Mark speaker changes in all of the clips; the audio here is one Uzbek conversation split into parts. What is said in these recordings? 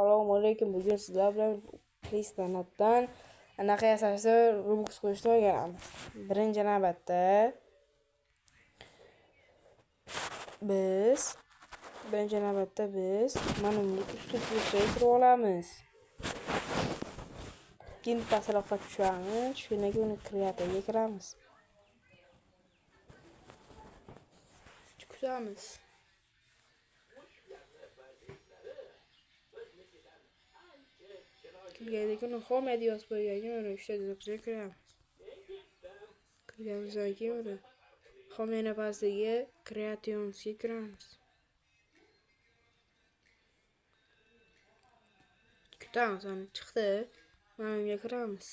Speaker 1: Assalomu alaykum. Bugun sizlar bilan Kristanatdan anaqa yasashni Robux qo'yishni o'rganamiz. Birinchi navbatda biz mana bunga ustun-ustun kirib olamiz. Keyin pastroqqa tushamiz. Shundan keyin uni kreatorga kiramiz. Kutamiz. Kirgandan home videosi bo'lgandan uni 3 ta dizaynerga kiramiz. Kirganimizdan keyin uni home pastiga kreationsga kiramiz. Kutamiz, uni chiqdi. Mana bunga kiramiz.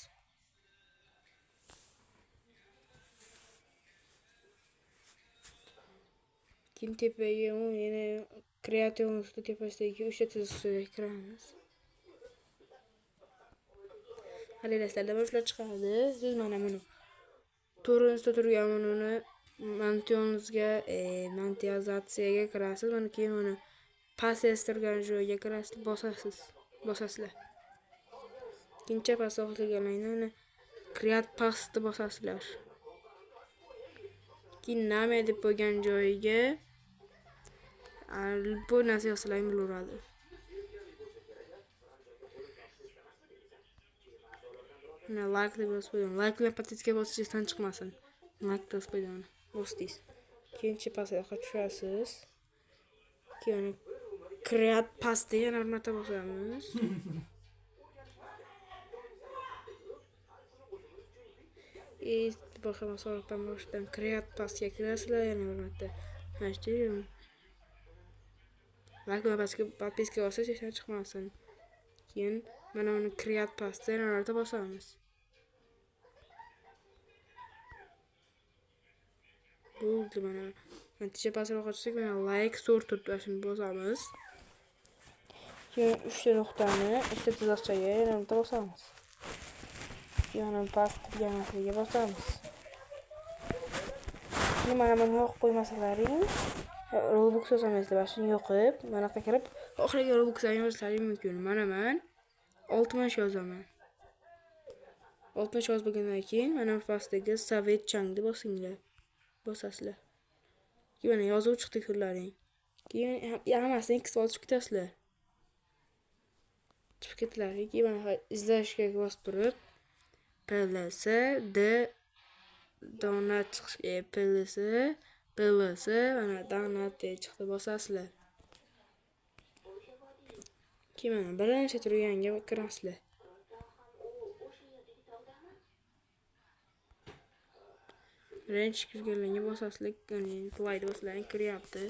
Speaker 1: Keyin tepaga yana kreationsni tepasidagi 3 ta chiziqchaga kiramiz. Halilaslarda boshlar chiqadi. Siz mana buni to'rinizda turgan uni monetizatsiyaga kirasiz. Mana keyin uni pastda turgan joyga kirasiz, bosasizlar. Keyin pastda o'xlaganlarni create pastni bosasizlar. Keyin name deb qo'ygan joyiga bu narsa yozsalar bo'laveradi. Like deb yozib qo'ydim. Like bilan patentga bosishdan chiqmasin. Like deb qo'ydim. Bosdingiz. Keyin pastga tushasiz. Keyin create pastni yana bir marta bosamiz. Boshqa masofadan boshdan create pastga kirasizlar yana bir marta. Hashtim. Like bilan patentga bosishdan chiqmasin. Keyin mana uni create pastni yana bir marta bosamiz. Bo'ldi mana. Natija pastroqqa tushsak mana like sorted shuni bosamiz. Keyin 3 ta nuqtani 3 ta chiziqchaga yana bitta bosamiz. Yana past deganasiga bosamiz. Keyin mana buni yo'q qo'ymasalaring Robux yozamizlar. Shuni yo'qib, mana yoqqa kirib oxiriga Robux yozishlaring mumkin. Mana men 60 yozaman. 60 yozgandan keyin mana bu pastdagi Savet Changni bosinglar. Bosasizlar. Keyin yozuv chiqdi kunlaring. Keyin hammasini X bosib ketasizlar. Chiqib ketdilar. Keyin izlashga bosib turib PLS D donat PLS mana donat chiqdi bosasizlar. Keyin mana birinchi turganga kirasizlar. Birinchi kirganlarga bosasizlar, ya'ni playda bosasizlar kiryapti.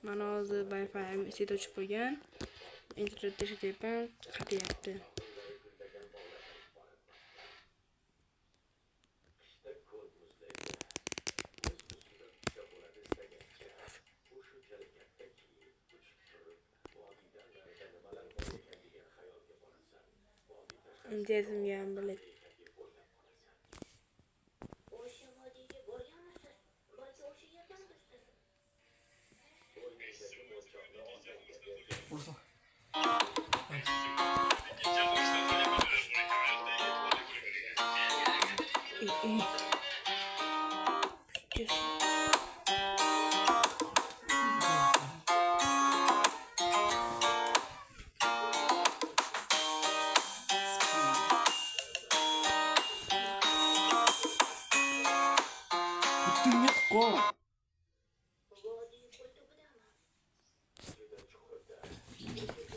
Speaker 1: Mana hozir Wi-Fi'm ichida o'chib qo'ygan. Internetda ishlayapman, qatyapti. Internetimga ham bilib.